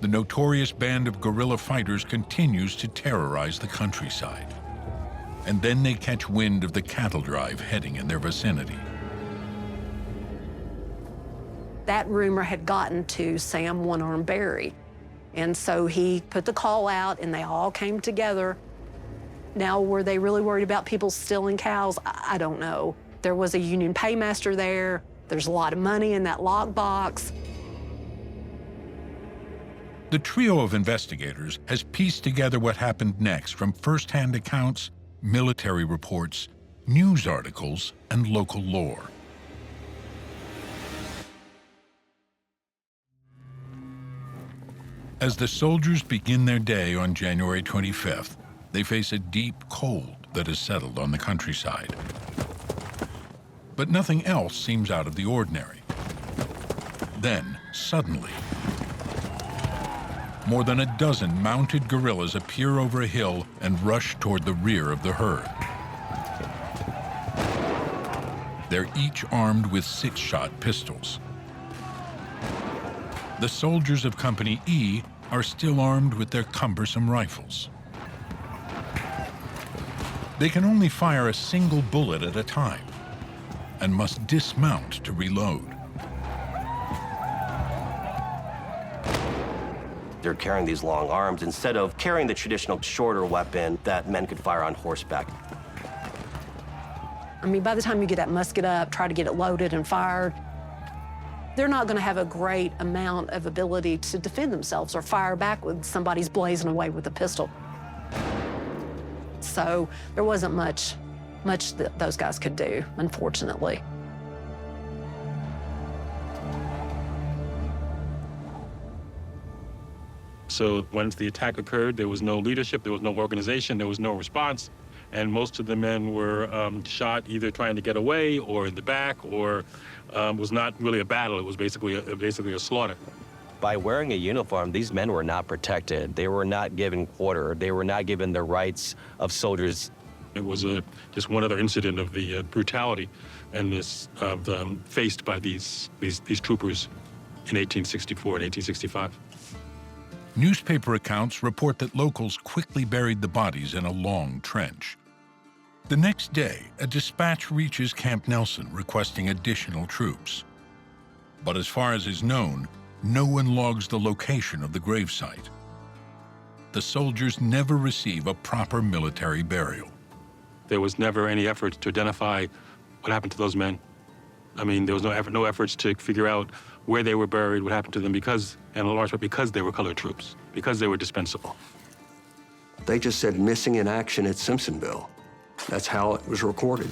the notorious band of guerrilla fighters continues to terrorize the countryside. And then they catch wind of the cattle drive heading in their vicinity. That rumor had gotten to Sam One-Armed Barry. And so he put the call out, and they all came together. Now, were they really worried about people stealing cows? I don't know. There was a union paymaster there. There's a lot of money in that lockbox. The trio of investigators has pieced together what happened next from first-hand accounts, military reports, news articles, and local lore. As the soldiers begin their day on January 25th, they face a deep cold that has settled on the countryside. But nothing else seems out of the ordinary. Then, suddenly, more than a dozen mounted guerrillas appear over a hill and rush toward the rear of the herd. They're each armed with 6-shot pistols. The soldiers of Company E are still armed with their cumbersome rifles. They can only fire a single bullet at a time and must dismount to reload. They're carrying these long arms instead of carrying the traditional shorter weapon that men could fire on horseback. I mean, by the time you get that musket up, try to get it loaded and fired, they're not going to have a great amount of ability to defend themselves or fire back when somebody's blazing away with a pistol. So there wasn't much that those guys could do, unfortunately. So once the attack occurred, there was no leadership, there was no organization, there was no response, and most of the men were shot either trying to get away or in the back, or was not really a battle. It was basically a slaughter. By wearing a uniform, these men were not protected. They were not given quarter. They were not given the rights of soldiers. It was just one other incident of the brutality and this faced by these troopers in 1864 and 1865. Newspaper accounts report that locals quickly buried the bodies in a long trench. The next day, a dispatch reaches Camp Nelson requesting additional troops. But as far as is known, no one logs the location of the gravesite. The soldiers never receive a proper military burial. There was never any effort to identify what happened to those men. I mean, there was no efforts to figure out where they were buried, what happened to them, because, and in large part because they were colored troops, because they were dispensable. They just said missing in action at Simpsonville. That's how it was recorded.